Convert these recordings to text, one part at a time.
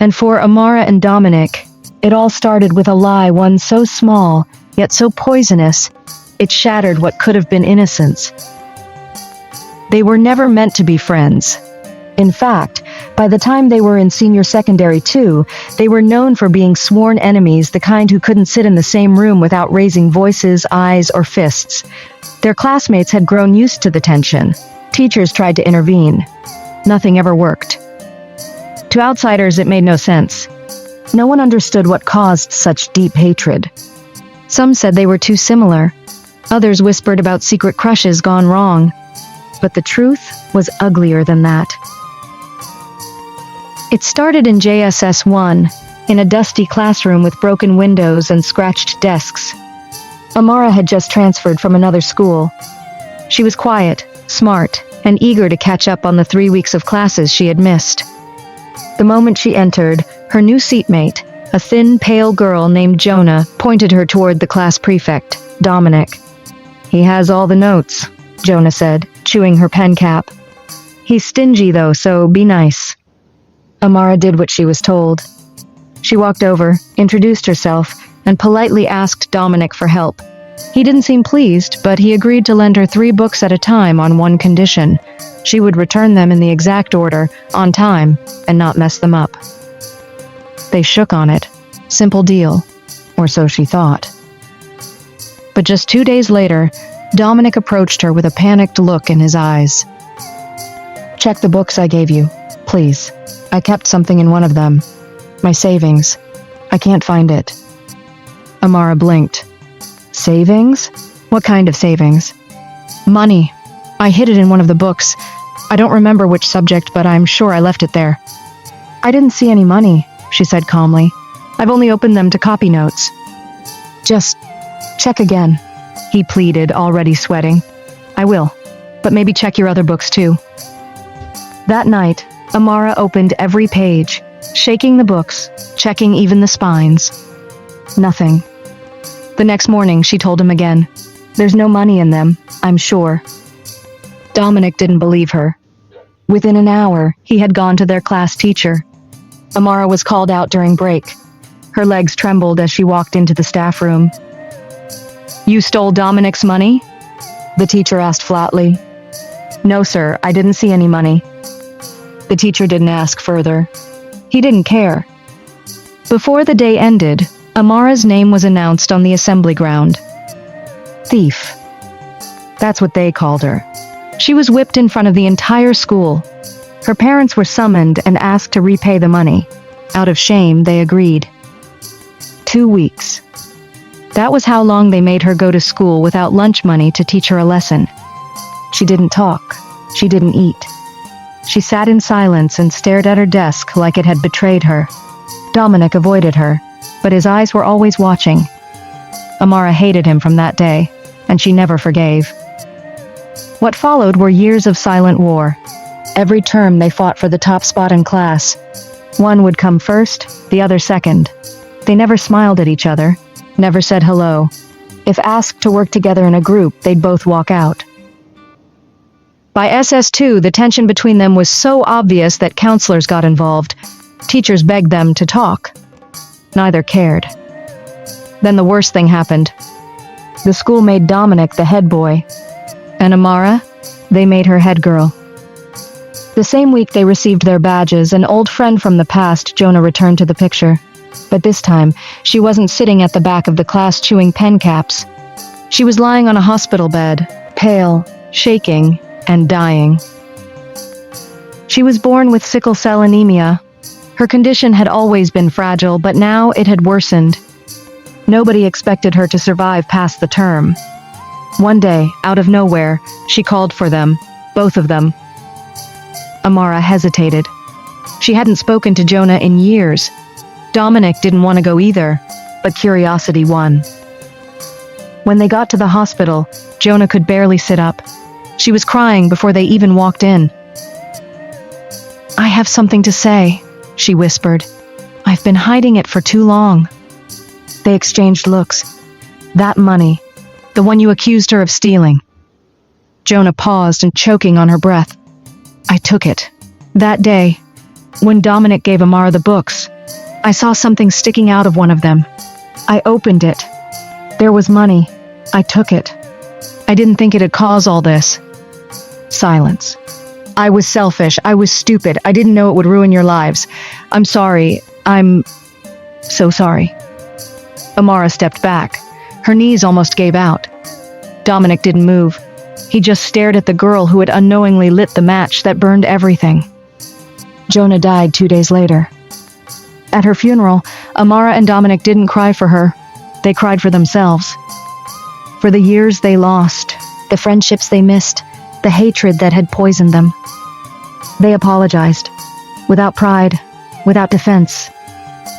And for Amara and Dominic, it all started with a lie, one so small, yet so poisonous, it shattered what could have been innocence. They were never meant to be friends. In fact, by the time they were in senior secondary too, they were known for being sworn enemies, the kind who couldn't sit in the same room without raising voices, eyes, or fists. Their classmates had grown used to the tension. Teachers tried to intervene. Nothing ever worked. To outsiders, it made no sense. No one understood what caused such deep hatred. Some said they were too similar. Others whispered about secret crushes gone wrong. But the truth was uglier than that. It started in JSS 1, in a dusty classroom with broken windows and scratched desks. Amara had just transferred from another school. She was quiet, smart, and eager to catch up on the 3 weeks of classes she had missed. The moment she entered, her new seatmate, a thin, pale girl named Jonah, pointed her toward the class prefect, Dominic. "He has all the notes," Jonah said, chewing her pen cap. "He's stingy though, so be nice." Amara did what she was told. She walked over, introduced herself, and politely asked Dominic for help. He didn't seem pleased, but he agreed to lend her 3 books at a time on one condition. She would return them in the exact order, on time, and not mess them up. They shook on it. Simple deal. Or so she thought. But just 2 days later, Dominic approached her with a panicked look in his eyes. "Check the books I gave you, please. I kept something in one of them. My savings. I can't find it." Amara blinked. "Savings? What kind of savings?" "Money. I hid it in one of the books. I don't remember which subject, but I'm sure I left it there." "I didn't see any money," she said calmly. "I've only opened them to copy notes." "Just check again," he pleaded, already sweating. "I will, but maybe check your other books too." That night, Amara opened every page, shaking the books, checking even the spines. Nothing. The next morning, she told him again. "There's no money in them, I'm sure." Dominic didn't believe her. Within an hour, he had gone to their class teacher. Amara was called out during break. Her legs trembled as she walked into the staff room. "You stole Dominic's money?" the teacher asked flatly. "No, sir, I didn't see any money." The teacher didn't ask further. He didn't care. Before the day ended, Amara's name was announced on the assembly ground. Thief. That's what they called her. She was whipped in front of the entire school. Her parents were summoned and asked to repay the money. Out of shame, they agreed. 2 weeks. That was how long they made her go to school without lunch money to teach her a lesson. She didn't talk. She didn't eat. She sat in silence and stared at her desk like it had betrayed her. Dominic avoided her, but his eyes were always watching. Amara hated him from that day, and she never forgave. What followed were years of silent war. Every term they fought for the top spot in class. One would come first, the other second. They never smiled at each other, never said hello. If asked to work together in a group, they'd both walk out. By SS2, the tension between them was so obvious that counselors got involved. Teachers begged them to talk. Neither cared. Then the worst thing happened. The school made Dominic the head boy. And Amara, they made her head girl. The same week they received their badges, an old friend from the past, Jonah, returned to the picture. But this time, she wasn't sitting at the back of the class chewing pen caps. She was lying on a hospital bed, pale, shaking, and dying. She was born with sickle cell anemia. Her condition had always been fragile, but now it had worsened. Nobody expected her to survive past the term. One day, out of nowhere, she called for them, both of them. Amara hesitated. She hadn't spoken to Jonah in years. Dominic didn't want to go either, but curiosity won. When they got to the hospital, Jonah could barely sit up. She was crying before they even walked in. "I have something to say," she whispered. "I've been hiding it for too long." They exchanged looks. "That money, the one you accused her of stealing." Jonah paused and choking on her breath. "I took it. That day. When Dominic gave Amara the books, I saw something sticking out of one of them. I opened it. There was money. I took it. I didn't think it'd cause all this. Silence. I was selfish. I was stupid. I didn't know it would ruin your lives. I'm sorry. I'm so sorry. Amara stepped back. Her knees almost gave out. Dominic didn't move. He just stared at the girl who had unknowingly lit the match that burned everything. Jonah died 2 days later. At her funeral, Amara and Dominic didn't cry for her. They cried for themselves. For the years they lost, the friendships they missed, the hatred that had poisoned them. They apologized. Without pride, without defense.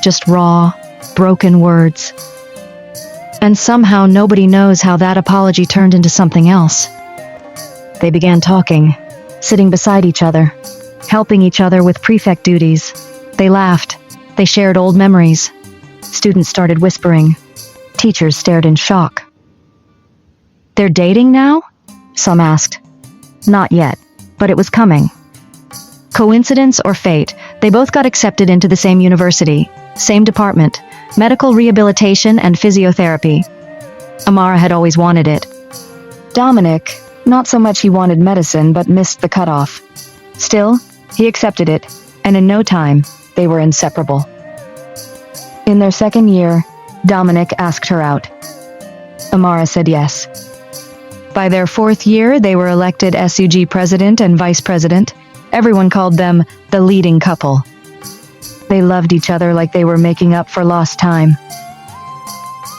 Just raw, broken words. And somehow nobody knows how that apology turned into something else. They began talking, sitting beside each other, helping each other with prefect duties. They laughed. They shared old memories. Students started whispering. Teachers stared in shock. They're dating now? Some asked. Not yet, but it was coming. Coincidence or fate, they both got accepted into the same university, same department, medical rehabilitation and physiotherapy. Amara had always wanted it. Dominic, not so much he wanted medicine, but missed the cutoff. Still, he accepted it, and in no time, they were inseparable. In their second year, Dominic asked her out. Amara said yes. By their fourth year, they were elected SUG president and vice president. Everyone called them the leading couple. They loved each other like they were making up for lost time.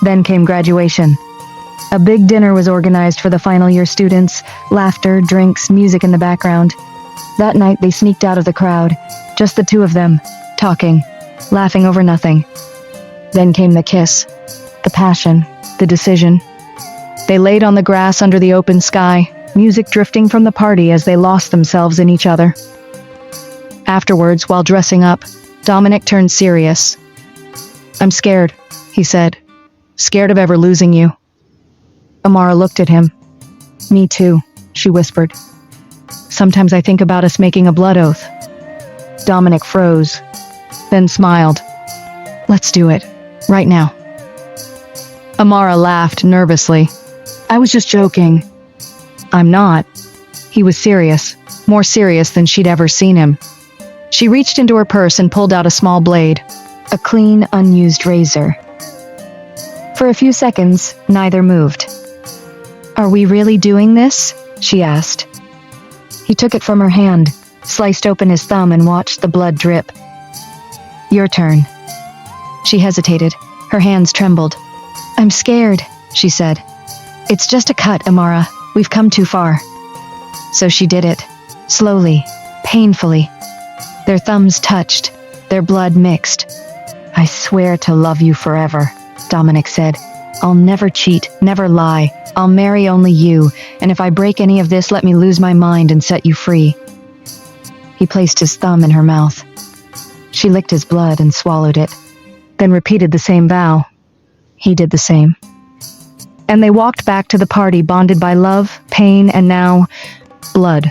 Then came graduation. A big dinner was organized for the final year students, laughter, drinks, music in the background. That night they sneaked out of the crowd, just the two of them, talking, laughing over nothing. Then came the kiss, the passion, the decision. They laid on the grass under the open sky, music drifting from the party as they lost themselves in each other. Afterwards, while dressing up, Dominic turned serious. "I'm scared," he said. "Scared of ever losing you." Amara looked at him. "Me too," she whispered. "Sometimes I think about us making a blood oath." Dominic froze, then smiled. "Let's do it, right now." Amara laughed nervously. "I was just joking." "I'm not." He was serious, more serious than she'd ever seen him. She reached into her purse and pulled out a small blade, a clean, unused razor. For a few seconds, neither moved. "Are we really doing this?" she asked. He took it from her hand, sliced open his thumb and watched the blood drip. "Your turn." She hesitated. Her hands trembled. "I'm scared," she said. "It's just a cut, Amara. We've come too far." So she did it, slowly, painfully. Their thumbs touched, their blood mixed. "I swear to love you forever," Dominic said. "I'll never cheat, never lie. I'll marry only you, and if I break any of this, let me lose my mind and set you free." He placed his thumb in her mouth. She licked his blood and swallowed it, then repeated the same vow. He did the same. And they walked back to the party, bonded by love, pain, and now, blood.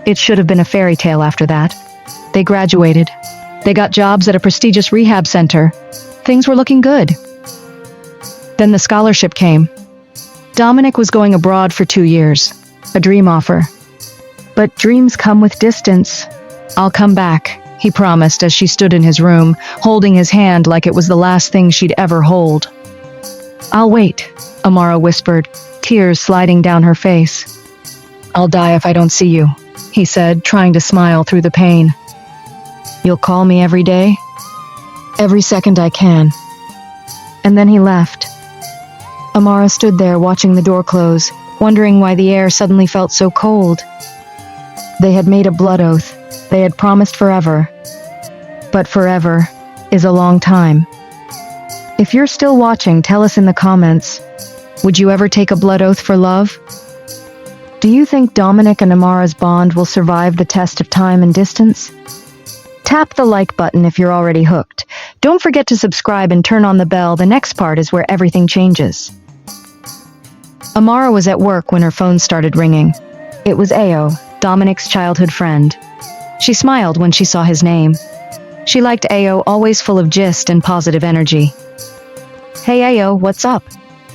It should have been a fairy tale after that. They graduated. They got jobs at a prestigious rehab center. Things were looking good. Then the scholarship came. Dominic was going abroad for 2 years. A dream offer. But dreams come with distance. "I'll come back," he promised as she stood in his room, holding his hand like it was the last thing she'd ever hold. "I'll wait," Amara whispered, tears sliding down her face. "I'll die if I don't see you," he said, trying to smile through the pain. "You'll call me every day?" "Every second I can." And then he left. Amara stood there watching the door close, wondering why the air suddenly felt so cold. They had made a blood oath. They had promised forever. But forever is a long time. If you're still watching, tell us in the comments. Would you ever take a blood oath for love? Do you think Dominic and Amara's bond will survive the test of time and distance? Tap the like button if you're already hooked. Don't forget to subscribe and turn on the bell. The next part is where everything changes. Amara was at work when her phone started ringing. It was Ao, Dominic's childhood friend. She smiled when she saw his name. She liked Ayo, always full of gist and positive energy. "Hey Ayo, what's up?"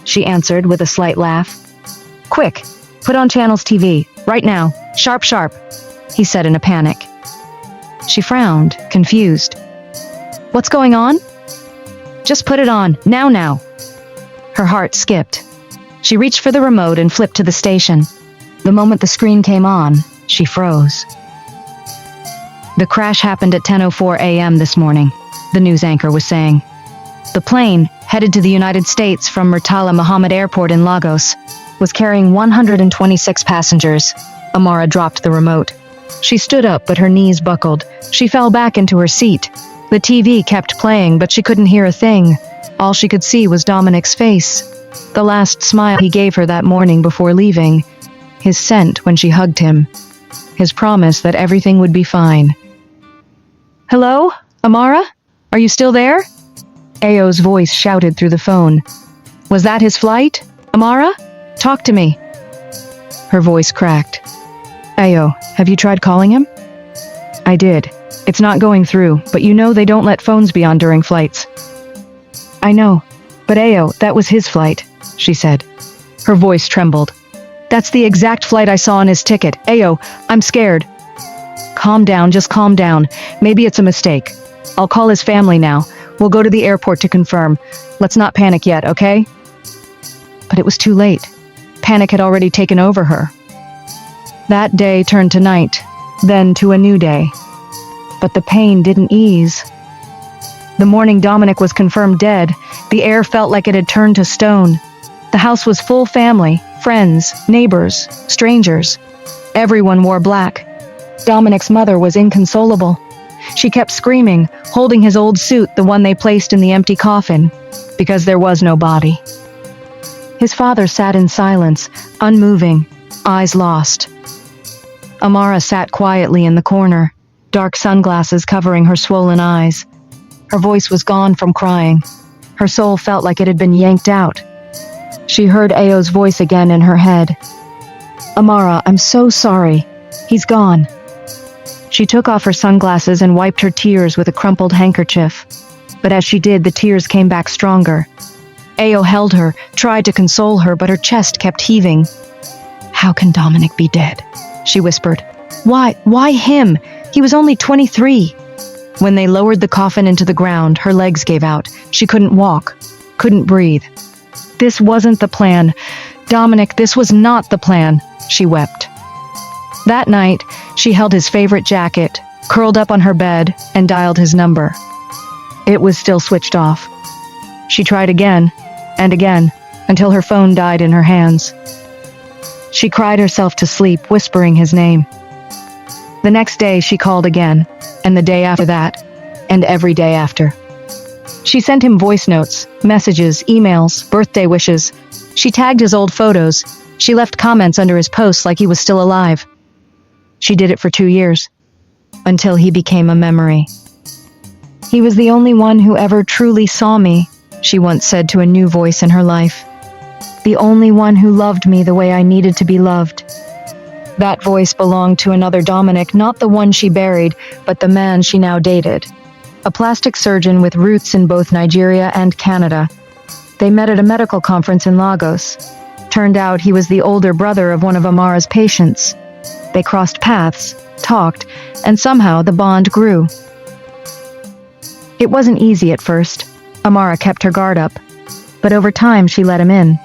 she answered with a slight laugh. "Quick, put on Channels TV, right now, sharp sharp," he said in a panic. She frowned, confused. "What's going on?" "Just put it on, now." Her heart skipped. She reached for the remote and flipped to the station. The moment the screen came on, she froze. "The crash happened at 10:04 a.m. this morning," the news anchor was saying. "The plane, headed to the United States from Murtala Muhammad Airport in Lagos, was carrying 126 passengers." Amara dropped the remote. She stood up, but her knees buckled. She fell back into her seat. The TV kept playing, but she couldn't hear a thing. All she could see was Dominic's face. The last smile he gave her that morning before leaving. His scent when she hugged him. His promise that everything would be fine. "Hello? Amara? Are you still there?" Ayo's voice shouted through the phone. "Was that his flight? Amara? Talk to me." Her voice cracked. "Ayo, have you tried calling him?" "I did. It's not going through, but you know they don't let phones be on during flights." "I know, but Ayo, that was his flight," she said. Her voice trembled. "That's the exact flight I saw on his ticket. Ayo, I'm scared." "Calm down, just calm down. Maybe it's a mistake. I'll call his family now. We'll go to the airport to confirm. Let's not panic yet, okay?" But it was too late. Panic had already taken over her. That day turned to night, then to a new day. But the pain didn't ease. The morning Dominic was confirmed dead, the air felt like it had turned to stone. The house was full family, friends, neighbors, strangers. Everyone wore black. Dominic's mother was inconsolable. She kept screaming, holding his old suit, the one they placed in the empty coffin, because there was no body. His father sat in silence, unmoving, eyes lost. Amara sat quietly in the corner, dark sunglasses covering her swollen eyes. Her voice was gone from crying. Her soul felt like it had been yanked out. She heard Ayo's voice again in her head. "Amara, I'm so sorry. He's gone." She took off her sunglasses and wiped her tears with a crumpled handkerchief. But as she did, the tears came back stronger. Ayo held her, tried to console her, but her chest kept heaving. "How can Dominic be dead?" she whispered. Why him? He was only 23. When they lowered the coffin into the ground, her legs gave out. She couldn't walk, couldn't breathe. "This wasn't the plan. Dominic, this was not the plan," she wept. That night, she held his favorite jacket, curled up on her bed, and dialed his number. It was still switched off. She tried again, and again, until her phone died in her hands. She cried herself to sleep, whispering his name. The next day, she called again, and the day after that, and every day after. She sent him voice notes, messages, emails, birthday wishes. She tagged his old photos. She left comments under his posts like he was still alive. She did it for 2 years, until he became a memory. "He was the only one who ever truly saw me," she once said to a new voice in her life. "The only one who loved me the way I needed to be loved." That voice belonged to another Dominic, not the one she buried, but the man she now dated. A plastic surgeon with roots in both Nigeria and Canada. They met at a medical conference in Lagos. Turned out he was the older brother of one of Amara's patients. They crossed paths, talked, and somehow the bond grew. It wasn't easy at first. Amara kept her guard up. But over time, she let him in.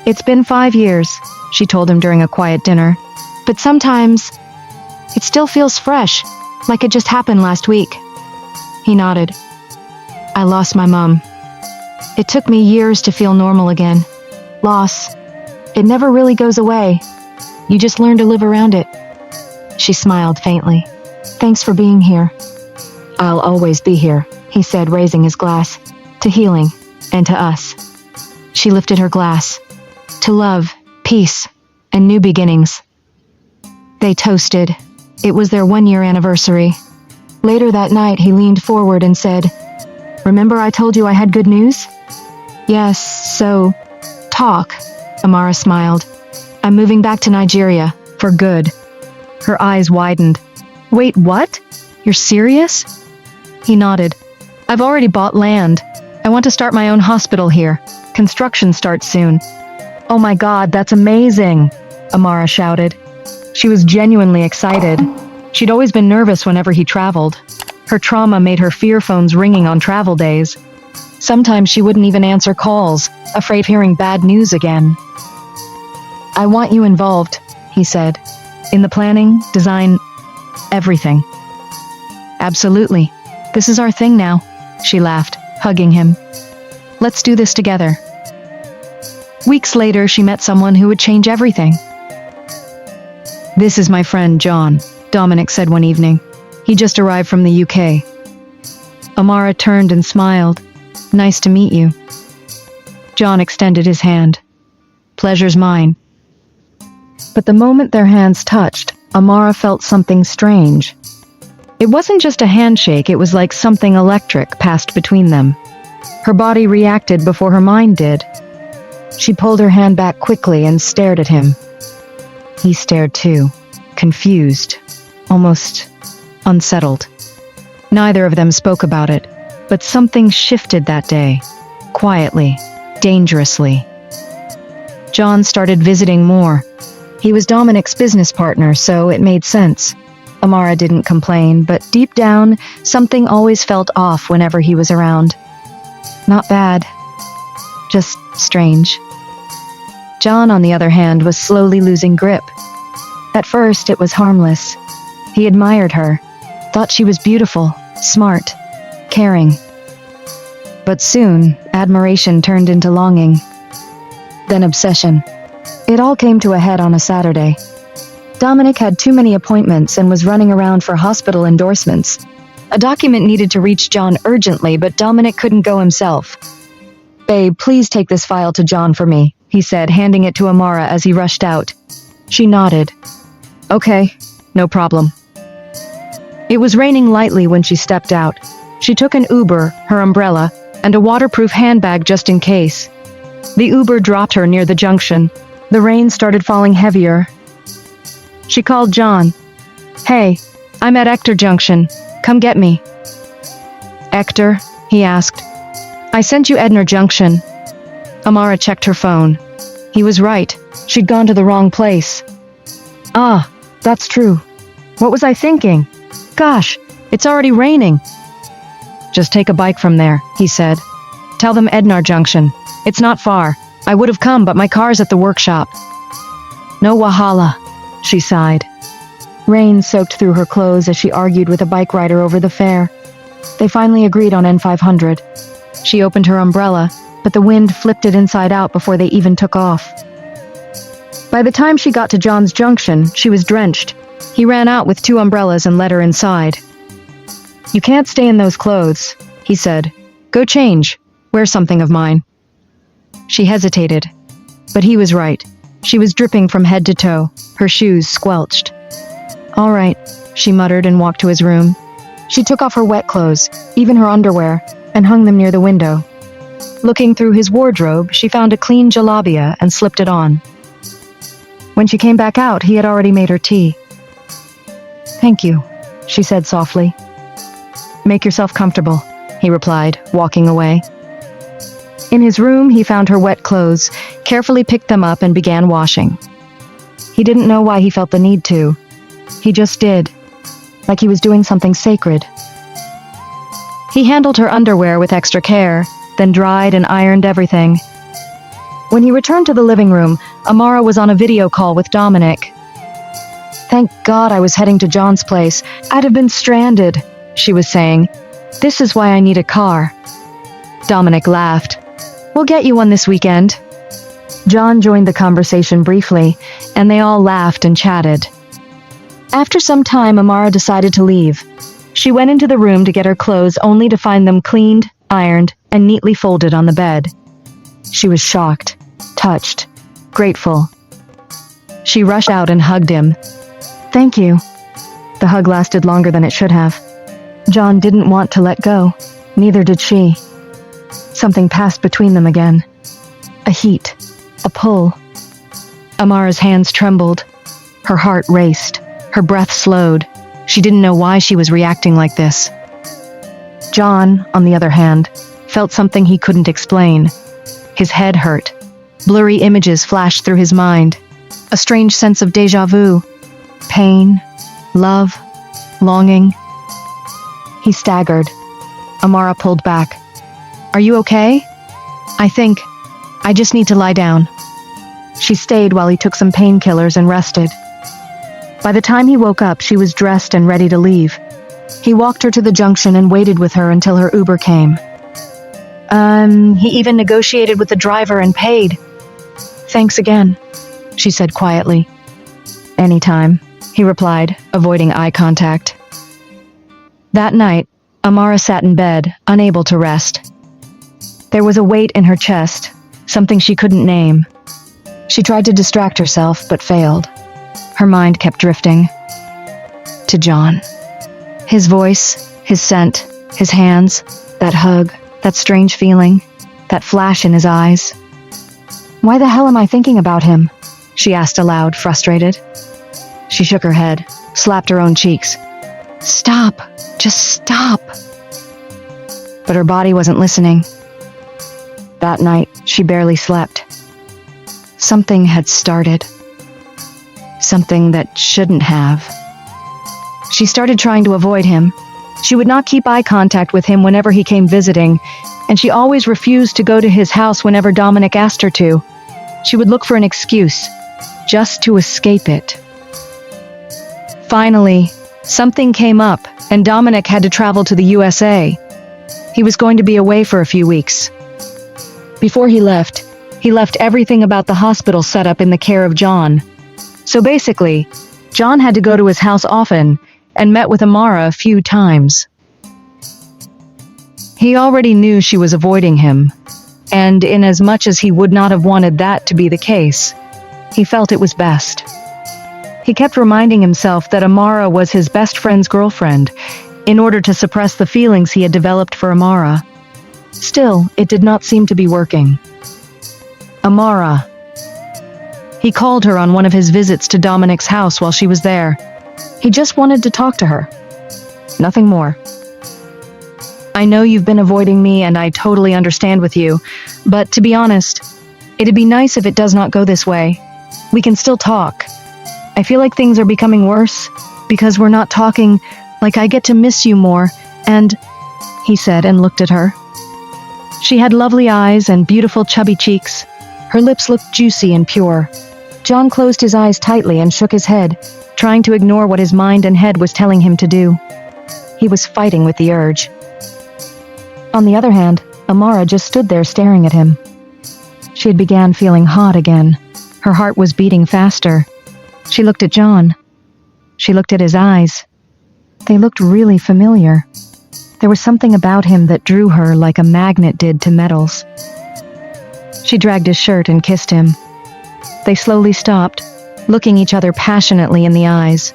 "It's been 5 years," she told him during a quiet dinner. "But sometimes, it still feels fresh, like it just happened last week." He nodded. "I lost my mom. It took me years to feel normal again. Loss. It never really goes away. You just learn to live around it." She smiled faintly. "Thanks for being here." "I'll always be here," he said, raising his glass. "To healing, and to us." She lifted her glass. "To love, peace, and new beginnings." They toasted. It was their 1-year anniversary. Later that night, he leaned forward and said, "Remember I told you I had good news?" "Yes, so, talk," Amara smiled. "I'm moving back to Nigeria, for good." Her eyes widened. Wait, what? You're serious? He nodded. I've already bought land. I want to start my own hospital here. Construction starts soon. Oh my God, that's amazing, Amara shouted. She was genuinely excited. She'd always been nervous whenever he traveled. Her trauma made her fear phones ringing on travel days. Sometimes she wouldn't even answer calls, afraid hearing bad news again. I want you involved, he said. In the planning, design, everything. Absolutely. This is our thing now, she laughed, hugging him. Let's do this together. Weeks later, she met someone who would change everything. This is my friend, John, Dominic said one evening. He just arrived from the UK. Amara turned and smiled. Nice to meet you. John extended his hand. Pleasure's mine. But the moment their hands touched, Amara felt something strange. It wasn't just a handshake, it was like something electric passed between them. Her body reacted before her mind did. She pulled her hand back quickly and stared at him. He stared too, confused, almost unsettled. Neither of them spoke about it, but something shifted that day, quietly, dangerously. John started visiting more. He was Dominic's business partner, so it made sense. Amara didn't complain, but deep down, something always felt off whenever he was around. Not bad, just strange. John, on the other hand, was slowly losing grip. At first, it was harmless. He admired her, thought she was beautiful, smart, caring. But soon, admiration turned into longing. Then obsession. It all came to a head on a Saturday. Dominic had too many appointments and was running around for hospital endorsements. A document needed to reach John urgently, but Dominic couldn't go himself. Babe, please take this file to John for me, he said, handing it to Amara as he rushed out. She nodded. Okay, no problem. It was raining lightly when she stepped out. She took an Uber, her umbrella, and a waterproof handbag just in case. The Uber dropped her near the junction. The rain started falling heavier. She called John. Hey, I'm at Ector Junction. Come get me. Ector? He asked. I sent you Edner Junction. Amara checked her phone. He was right. She'd gone to the wrong place. Ah, that's true. What was I thinking? Gosh, it's already raining. Just take a bike from there, he said. Tell them Ednar Junction. It's not far. I would have come, but my car's at the workshop. No wahala, she sighed. Rain soaked through her clothes as she argued with a bike rider over the fare. They finally agreed on N500. She opened her umbrella, but the wind flipped it inside out before they even took off. By the time she got to John's Junction, she was drenched. He ran out with 2 umbrellas and let her inside. You can't stay in those clothes, he said. Go change. Wear something of mine. She hesitated. But he was right. She was dripping from head to toe, her shoes squelched. All right, she muttered and walked to his room. She took off her wet clothes, even her underwear, and hung them near the window. Looking through his wardrobe, she found a clean jalabia and slipped it on. When she came back out, he had already made her tea. Thank you, she said softly. Make yourself comfortable, he replied, walking away. In his room, he found her wet clothes, carefully picked them up and began washing. He didn't know why he felt the need to. He just did, like he was doing something sacred. He handled her underwear with extra care, then dried and ironed everything. When he returned to the living room, Amara was on a video call with Dominic. Thank God I was heading to John's place. I'd have been stranded, she was saying. This is why I need a car. Dominic laughed. We'll get you one this weekend. John joined the conversation briefly, and they all laughed and chatted. After some time, Amara decided to leave. She went into the room to get her clothes only to find them cleaned, ironed, and neatly folded on the bed. She was shocked, touched, grateful. She rushed out and hugged him. Thank you. The hug lasted longer than it should have. John didn't want to let go. Neither did she. Something passed between them again. A heat. A pull. Amara's hands trembled. Her heart raced. Her breath slowed. She didn't know why she was reacting like this. John, on the other hand, felt something he couldn't explain. His head hurt. Blurry images flashed through his mind. A strange sense of déjà vu. Pain, love, longing. He staggered. Amara pulled back. "Are you okay?" I just need to lie down." She stayed while he took some painkillers and rested. By the time he woke up, she was dressed and ready to leave. He walked her to the junction and waited with her until her Uber came. He even negotiated with the driver and paid. "Thanks again," she said quietly. "Anytime," he replied, avoiding eye contact. That night, Amara sat in bed, unable to rest. There was a weight in her chest, something she couldn't name. She tried to distract herself, but failed. Her mind kept drifting. To John. His voice, his scent, his hands, that hug, that strange feeling, that flash in his eyes. "Why the hell am I thinking about him?" she asked aloud, frustrated. She shook her head, slapped her own cheeks. "Stop! Just stop!" But her body wasn't listening. That night, she barely slept. Something had started. Something that shouldn't have. She started trying to avoid him. She would not keep eye contact with him whenever he came visiting, and she always refused to go to his house whenever Dominic asked her to. She would look for an excuse, just to escape it. Finally, something came up, and Dominic had to travel to the USA. He was going to be away for a few weeks. Before he left everything about the hospital set up in the care of John. So basically, John had to go to his house often and met with Amara a few times. He already knew she was avoiding him, and in as much as he would not have wanted that to be the case, he felt it was best. He kept reminding himself that Amara was his best friend's girlfriend, in order to suppress the feelings he had developed for Amara. Still, it did not seem to be working. Amara. He called her on one of his visits to Dominic's house while she was there. He just wanted to talk to her. Nothing more. "I know you've been avoiding me and I totally understand with you, but to be honest, it'd be nice if it does not go this way. We can still talk. I feel like things are becoming worse because we're not talking, like I get to miss you more, and," he said and looked at her. She had lovely eyes and beautiful chubby cheeks. Her lips looked juicy and pure. John closed his eyes tightly and shook his head, trying to ignore what his mind and head was telling him to do. He was fighting with the urge. On the other hand, Amara just stood there staring at him. She had began feeling hot again. Her heart was beating faster. She looked at John. She looked at his eyes. They looked really familiar. There was something about him that drew her like a magnet did to metals. She dragged his shirt and kissed him. They slowly stopped, looking each other passionately in the eyes.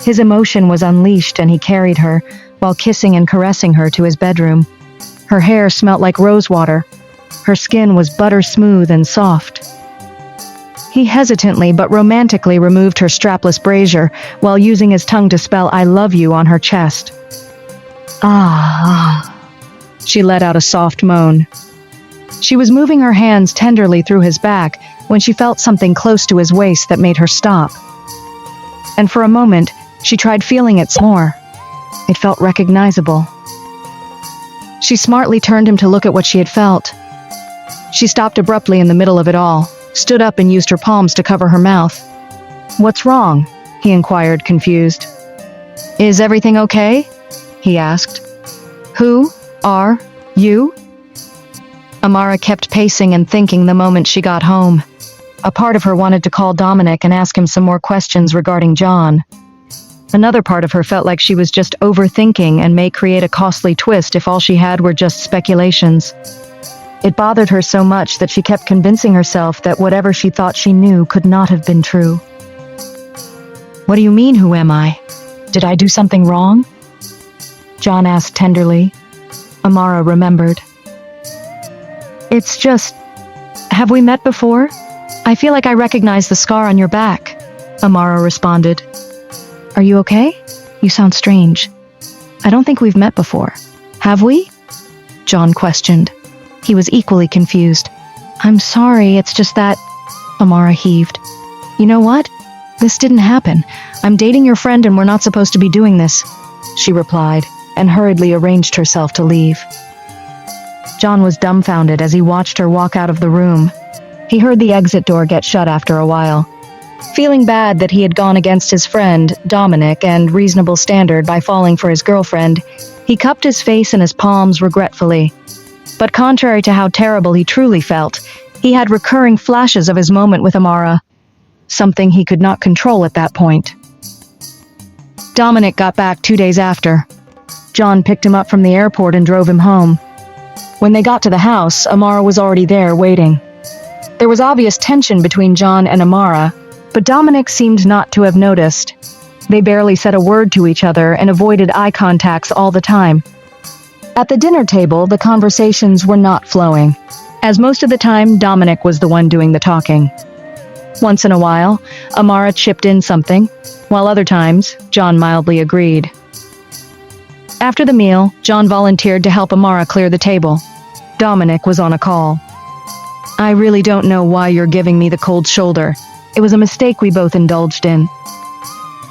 His emotion was unleashed and he carried her, while kissing and caressing her, to his bedroom. Her hair smelt like rosewater. Her skin was butter smooth and soft. He hesitantly but romantically removed her strapless brassiere while using his tongue to spell "I love you" on her chest. "Ah." She let out a soft moan. She was moving her hands tenderly through his back when she felt something close to his waist that made her stop. And for a moment, she tried feeling it some more. It felt recognizable. She smartly turned him to look at what she had felt. She stopped abruptly in the middle of it all, stood up and used her palms to cover her mouth. "What's wrong?" he inquired, confused. "Is everything okay?" he asked. "Who are you?" Amara kept pacing and thinking the moment she got home. A part of her wanted to call Dominic and ask him some more questions regarding John. Another part of her felt like she was just overthinking and may create a costly twist if all she had were just speculations. It bothered her so much that she kept convincing herself that whatever she thought she knew could not have been true. "What do you mean, who am I? Did I do something wrong?" John asked tenderly. Amara remembered. "It's just, have we met before? I feel like I recognize the scar on your back," Amara responded. "Are you okay?" You sound strange. I don't think we've met before. Have we? John questioned. He was equally confused. I'm sorry, it's just that... Amara heaved. You know what? This didn't happen. I'm dating your friend and we're not supposed to be doing this, she replied, and hurriedly arranged herself to leave. John was dumbfounded as he watched her walk out of the room. He heard the exit door get shut after a while. Feeling bad that he had gone against his friend, Dominic, and reasonable standard by falling for his girlfriend, he cupped his face in his palms regretfully. But contrary to how terrible he truly felt, he had recurring flashes of his moment with Amara, something he could not control at that point. Dominic got back 2 days after. John picked him up from the airport and drove him home. When they got to the house, Amara was already there waiting. There was obvious tension between John and Amara, but Dominic seemed not to have noticed. They barely said a word to each other and avoided eye contacts all the time. At the dinner table, the conversations were not flowing, as most of the time Dominic was the one doing the talking. Once in a while, Amara chipped in something, while other times, John mildly agreed. After the meal, John volunteered to help Amara clear the table. Dominic was on a call. I really don't know why you're giving me the cold shoulder. It was a mistake we both indulged in.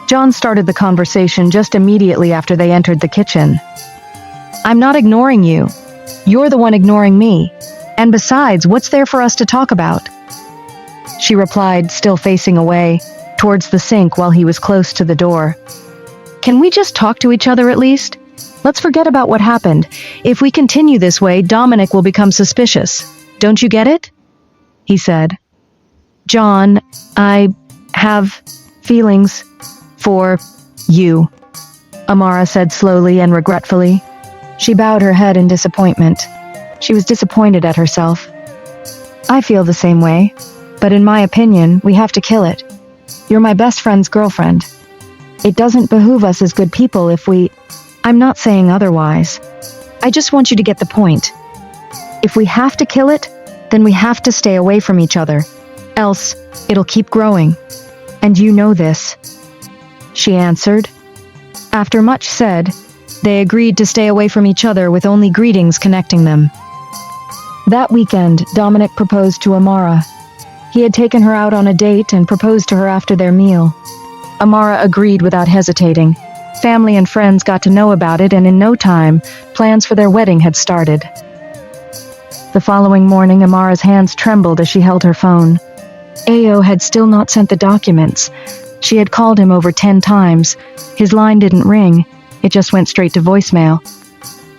John started the conversation just immediately after they entered the kitchen. I'm not ignoring you. You're the one ignoring me. And besides, what's there for us to talk about? She replied, still facing away, towards the sink while he was close to the door. Can we just talk to each other at least? Let's forget about what happened. If we continue this way, Dominic will become suspicious. Don't you get it? He said. John, I have feelings for you, Amara said slowly and regretfully. She bowed her head in disappointment. She was disappointed at herself. I feel the same way, but in my opinion, we have to kill it. You're my best friend's girlfriend. It doesn't behoove us as good people if we... I'm not saying otherwise. I just want you to get the point. If we have to kill it, then we have to stay away from each other. Else, it'll keep growing. And you know this. She answered. After much said, they agreed to stay away from each other with only greetings connecting them. That weekend, Dominic proposed to Amara. He had taken her out on a date and proposed to her after their meal. Amara agreed without hesitating. Family and friends got to know about it, and in no time, plans for their wedding had started. The following morning, Amara's hands trembled as she held her phone. Ao had still not sent the documents. She had called him over 10 times. His line didn't ring. It just went straight to voicemail.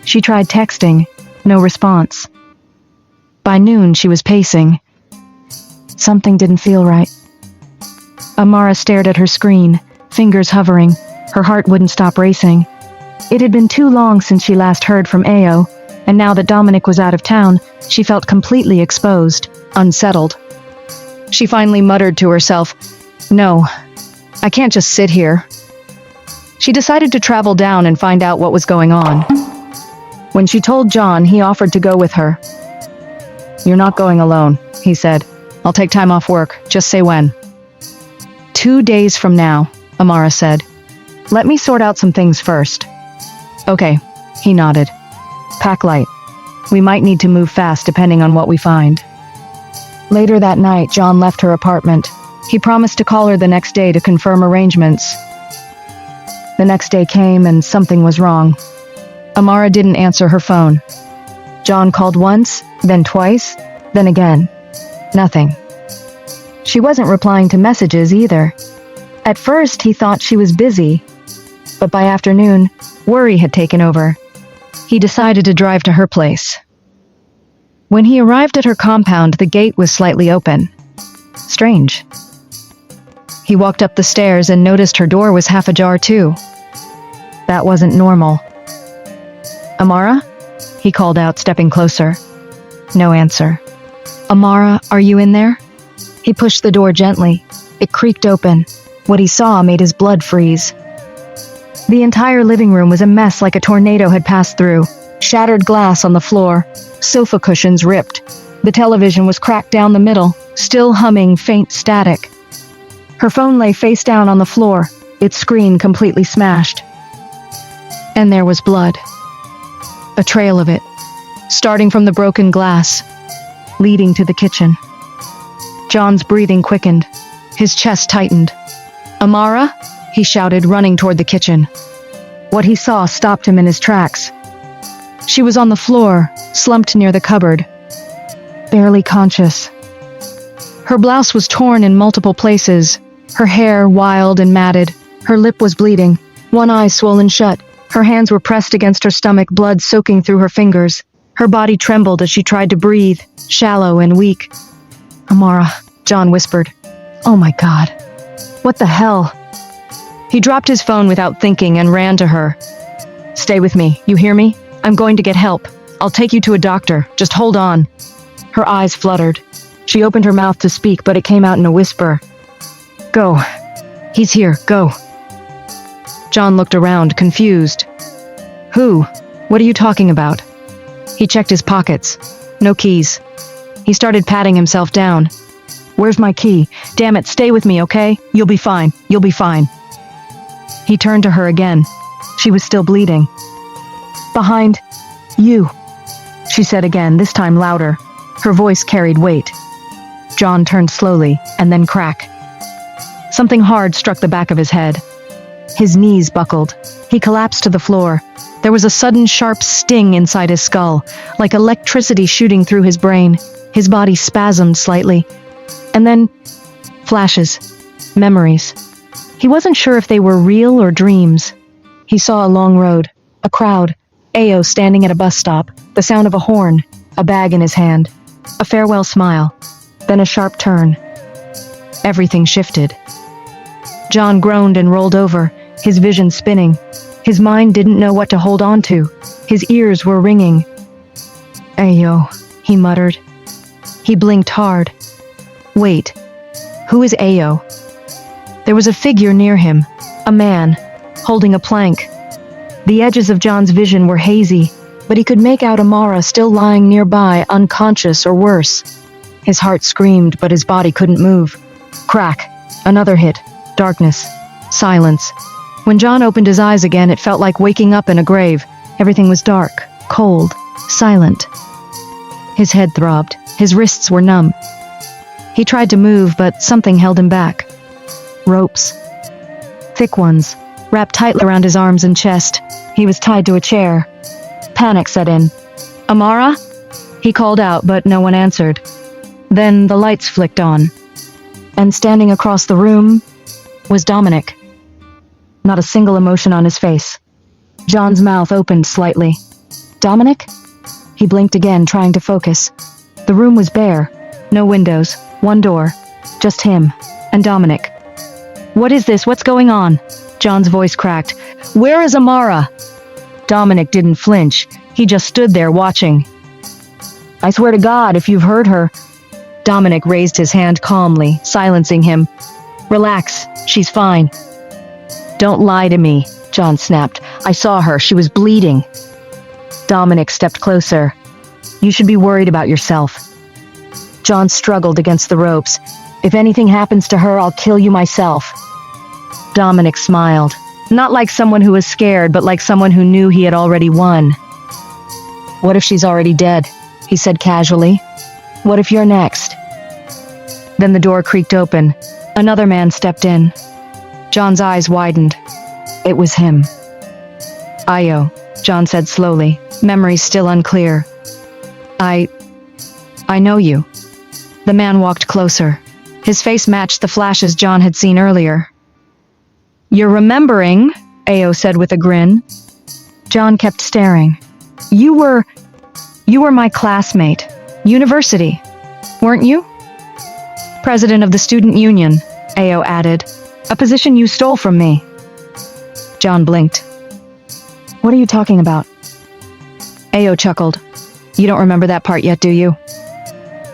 She tried texting. No response. By noon, she was pacing. Something didn't feel right. Amara stared at her screen, fingers hovering. Her heart wouldn't stop racing. It had been too long since she last heard from Ao, and now that Dominic was out of town, she felt completely exposed, unsettled. She finally muttered to herself, No, I can't just sit here. She decided to travel down and find out what was going on. When she told John, he offered to go with her. You're not going alone, he said. I'll take time off work. Just say when. 2 days from now, Amara said. Let me sort out some things first. Okay, he nodded. Pack light. We might need to move fast depending on what we find. Later that night, John left her apartment. He promised to call her the next day to confirm arrangements. The next day came and something was wrong. Amara didn't answer her phone. John called once, then twice, then again. Nothing. She wasn't replying to messages either. At first, he thought she was busy, but by afternoon, worry had taken over. He decided to drive to her place. When he arrived at her compound, the gate was slightly open. Strange. He walked up the stairs and noticed her door was half ajar too. That wasn't normal. Amara? He called out, stepping closer. No answer. Amara, are you in there? He pushed the door gently. It creaked open. What he saw made his blood freeze. The entire living room was a mess, like a tornado had passed through. Shattered glass on the floor. Sofa cushions ripped. The television was cracked down the middle, still humming faint static. Her phone lay face down on the floor, its screen completely smashed. And there was blood. A trail of it, starting from the broken glass, leading to the kitchen. John's breathing quickened. His chest tightened. "Amara?" he shouted, running toward the kitchen. What he saw stopped him in his tracks. She was on the floor, slumped near the cupboard, barely conscious. Her blouse was torn in multiple places, her hair wild and matted. Her lip was bleeding, one eye swollen shut. Her hands were pressed against her stomach, blood soaking through her fingers. Her body trembled as she tried to breathe, shallow and weak. "Amara," John whispered. "Oh my God. What the hell?" He dropped his phone without thinking and ran to her. "Stay with me, you hear me? I'm going to get help. I'll take you to a doctor. Just hold on." Her eyes fluttered. She opened her mouth to speak, but it came out in a whisper. "Go. He's here. Go." John looked around, confused. "Who? What are you talking about?" He checked his pockets. No keys. He started patting himself down. "Where's my key? Damn it, stay with me, okay? You'll be fine. You'll be fine." He turned to her again. She was still bleeding. "Behind you," she said again, this time louder. Her voice carried weight. John turned slowly, and then crack. Something hard struck the back of his head. His knees buckled. He collapsed to the floor. There was a sudden sharp sting inside his skull, like electricity shooting through his brain. His body spasmed slightly. And then, flashes. Memories. He wasn't sure if they were real or dreams. He saw a long road, a crowd, Ao standing at a bus stop, the sound of a horn, a bag in his hand, a farewell smile, then a sharp turn. Everything shifted. John groaned and rolled over, his vision spinning. His mind didn't know what to hold on to. His ears were ringing. "Ao," he muttered. He blinked hard. Wait, who is Ao? There was a figure near him, a man, holding a plank. The edges of John's vision were hazy, but he could make out Amara still lying nearby, unconscious or worse. His heart screamed, but his body couldn't move. Crack. Another hit. Darkness. Silence. When John opened his eyes again, it felt like waking up in a grave. Everything was dark, cold, silent. His head throbbed. His wrists were numb. He tried to move, but something held him back. Ropes. Thick ones, wrapped tightly around his arms and chest. He was tied to a chair. Panic set in. "Amara?" He called out, but no one answered. Then the lights flicked on. And standing across the room was Dominic. Not a single emotion on his face. John's mouth opened slightly. "Dominic?" He blinked again, trying to focus. The room was bare. No windows, one door. Just him and Dominic. "What is this? What's going on?" John's voice cracked. "Where is Amara?" Dominic didn't flinch. He just stood there watching. "I swear to God, if you've heard her..." Dominic raised his hand calmly, silencing him. "Relax, she's fine." "Don't lie to me," John snapped. "I saw her. She was bleeding." Dominic stepped closer. "You should be worried about yourself." John struggled against the ropes. "If anything happens to her, I'll kill you myself." Dominic smiled. Not like someone who was scared, but like someone who knew he had already won. "What if she's already dead?" he said casually. "What if you're next?" Then the door creaked open. Another man stepped in. John's eyes widened. It was him. "Ao," John said slowly, memory still unclear. I know you." The man walked closer. His face matched the flashes John had seen earlier. "You're remembering," Ao said with a grin. John kept staring. You were my classmate. University, weren't you?" "President of the student union," Ao added. "A position you stole from me." John blinked. "What are you talking about?" Ao chuckled. "You don't remember that part yet, do you?"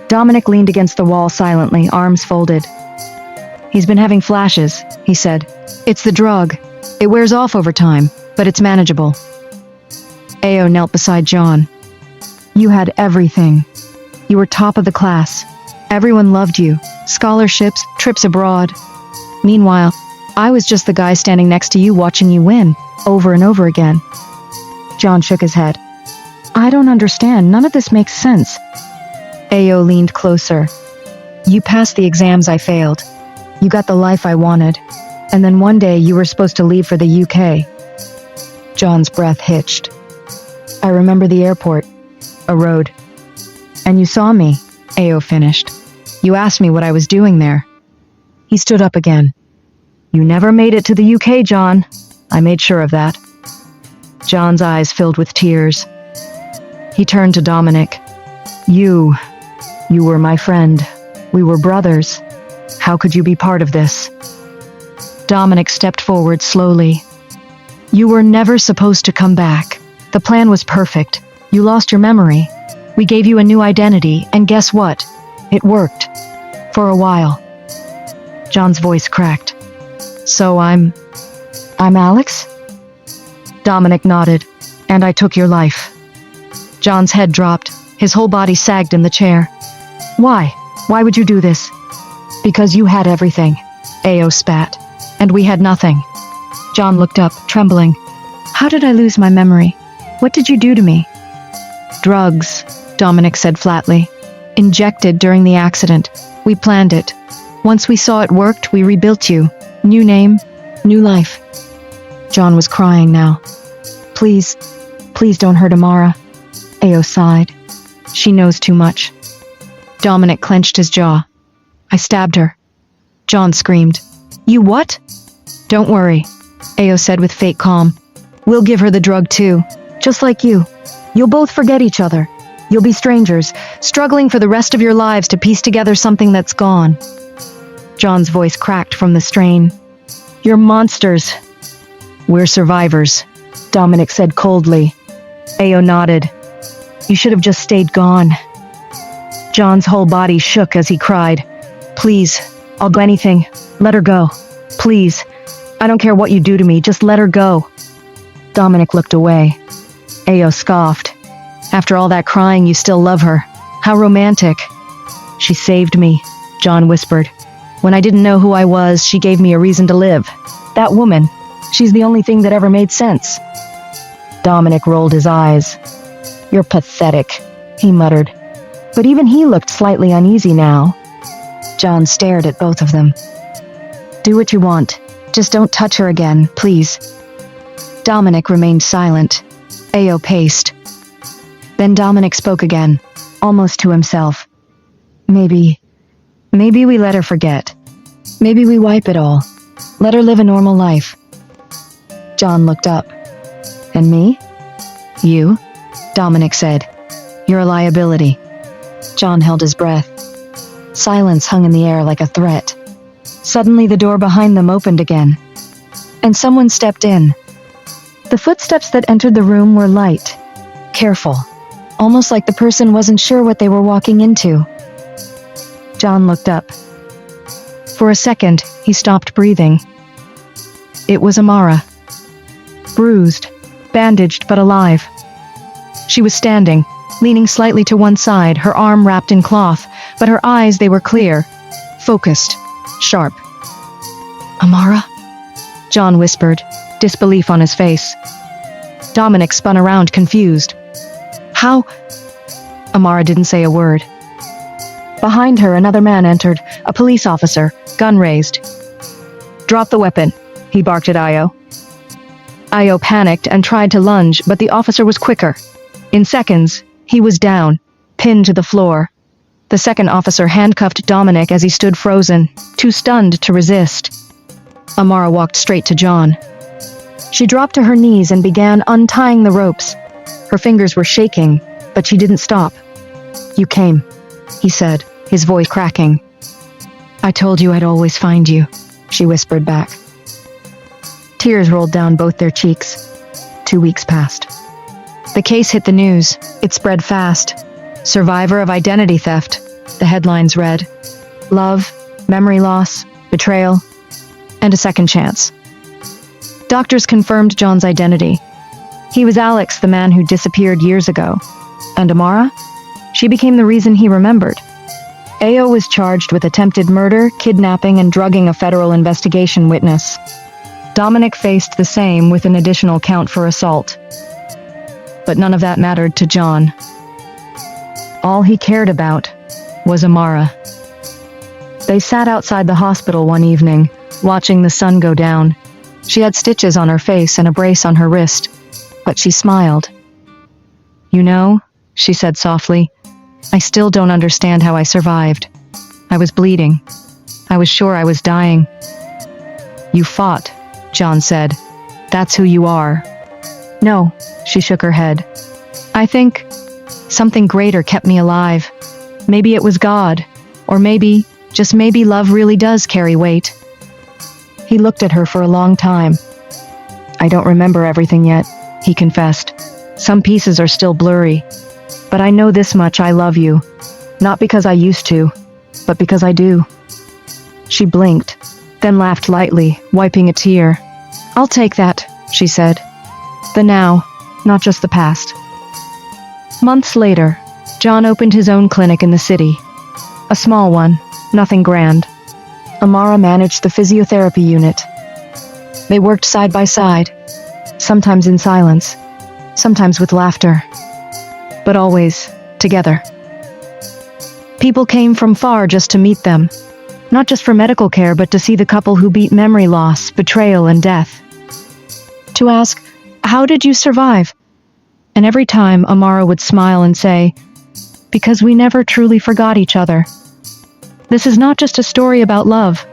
Dominic leaned against the wall silently, arms folded. "He's been having flashes," he said. "It's the drug. It wears off over time, but it's manageable." Ao knelt beside John. "You had everything. You were top of the class. Everyone loved you. Scholarships, trips abroad. Meanwhile, I was just the guy standing next to you watching you win, over and over again. John shook his head. I don't understand. None of this makes sense. Ao leaned closer. You passed the exams I failed. You got the life I wanted. And then one day you were supposed to leave for the UK. John's breath hitched. I remember the airport. A road. And you saw me, Ao finished. You asked me what I was doing there. He stood up again. You never made it to the UK, John. I made sure of that. John's eyes filled with tears. He turned to Dominic. You were my friend. We were brothers. How could you be part of this? Dominic stepped forward slowly. You were never supposed to come back. The plan was perfect. You lost your memory. We gave you a new identity, and guess what? It worked. For a while. John's voice cracked. So I'm Alex? Dominic nodded. And I took your life. John's head dropped. His whole body sagged in the chair. Why? Why would you do this? Because you had everything. Ao spat. And we had nothing. John looked up, trembling. How did I lose my memory? What did you do to me? Drugs, Dominic said flatly. Injected during the accident. We planned it. Once we saw it worked, we rebuilt you. New name, new life. John was crying now. Please don't hurt Amara. Ao sighed. She knows too much. Dominic clenched his jaw. I stabbed her. John screamed. You what? Don't worry, Ao said with fake calm. We'll give her the drug too, just like you. You'll both forget each other. You'll be strangers, struggling for the rest of your lives to piece together something that's gone. John's voice cracked from the strain. You're monsters. We're survivors, Dominic said coldly. Ao nodded. You should have just stayed gone. John's whole body shook as he cried. Please, I'll do anything. Let her go. Please. I don't care what you do to me, just let her go. Dominic looked away. Ao scoffed. After all that crying, you still love her. How romantic. She saved me, John whispered. When I didn't know who I was, she gave me a reason to live. That woman, she's the only thing that ever made sense. Dominic rolled his eyes. You're pathetic, he muttered. But even he looked slightly uneasy now. John stared at both of them. Do what you want. Just don't touch her again, please. Dominic remained silent. Ao paced. Then Dominic spoke again, almost to himself. Maybe we let her forget. Maybe we wipe it all. Let her live a normal life. John looked up. And me? You? Dominic said. You're a liability. John held his breath. Silence hung in the air like a threat. Suddenly the door behind them opened again. And someone stepped in. The footsteps that entered the room were light, careful, almost like the person wasn't sure what they were walking into. John looked up. For a second, he stopped breathing. It was Amara. Bruised, bandaged but alive. She was standing, leaning slightly to one side, her arm wrapped in cloth, but her eyes, they were clear, focused, sharp. Amara? John whispered, disbelief on his face. Dominic spun around, confused. How? Amara didn't say a word. Behind her, another man entered, a police officer, gun raised. Drop the weapon, he barked at Io. Io panicked and tried to lunge, but the officer was quicker. In seconds, he was down, pinned to the floor. The second officer handcuffed Dominic as he stood frozen, too stunned to resist. Amara walked straight to John. She dropped to her knees and began untying the ropes. Her fingers were shaking, but she didn't stop. You came, he said, his voice cracking. I told you I'd always find you, she whispered back. Tears rolled down both their cheeks. 2 weeks passed. The case hit the news. It spread fast. Survivor of identity theft, the headlines read. Love, memory loss, betrayal, and a second chance. Doctors confirmed John's identity. He was Alex, the man who disappeared years ago. And Amara? She became the reason he remembered. Ao was charged with attempted murder, kidnapping, and drugging a federal investigation witness. Dominic faced the same with an additional count for assault. but none of that mattered to John. All he cared about was Amara. They sat outside the hospital one evening, watching the sun go down. She had stitches on her face and a brace on her wrist, but she smiled. "You know," she said softly, "I still don't understand how I survived. I was bleeding. I was sure I was dying." "You fought," John said. "That's who you are." "No," she shook her head. "I think something greater kept me alive. Maybe it was God, or maybe, just maybe, love really does carry weight." He looked at her for a long time. "I don't remember everything yet," he confessed. "Some pieces are still blurry. But I know this much: I love you. Not because I used to, but because I do." She blinked, then laughed lightly, wiping a tear. "I'll take that," she said. "The now, not just the past." Months later, John opened his own clinic in the city. A small one, nothing grand. Amara managed the physiotherapy unit. They worked side by side, sometimes in silence, sometimes with laughter, but always together. People came from far just to meet them, not just for medical care, but to see the couple who beat memory loss, betrayal, and death. To ask, "How did you survive?" And every time Amara would smile and say, "Because we never truly forgot each other." This is not just a story about love.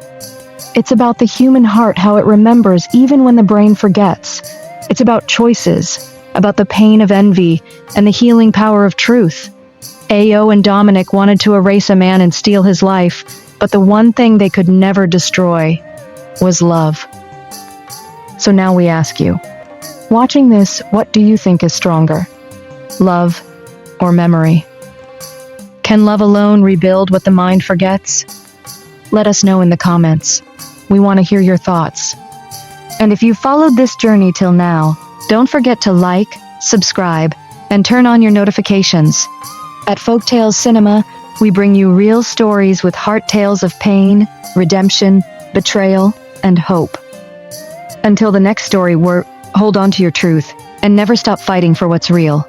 It's about the human heart, how it remembers even when the brain forgets. It's about choices, about the pain of envy and the healing power of truth. Ao and Dominic wanted to erase a man and steal his life, but the one thing they could never destroy was love. So now we ask you, watching this, what do you think is stronger? Love or memory? Can love alone rebuild what the mind forgets? Let us know in the comments. We want to hear your thoughts. And if you followed this journey till now, don't forget to like, subscribe, and turn on your notifications. At Folktales Cinema, we bring you real stories with heart tales of pain, redemption, betrayal, and hope. Until the next story, hold on to your truth and never stop fighting for what's real.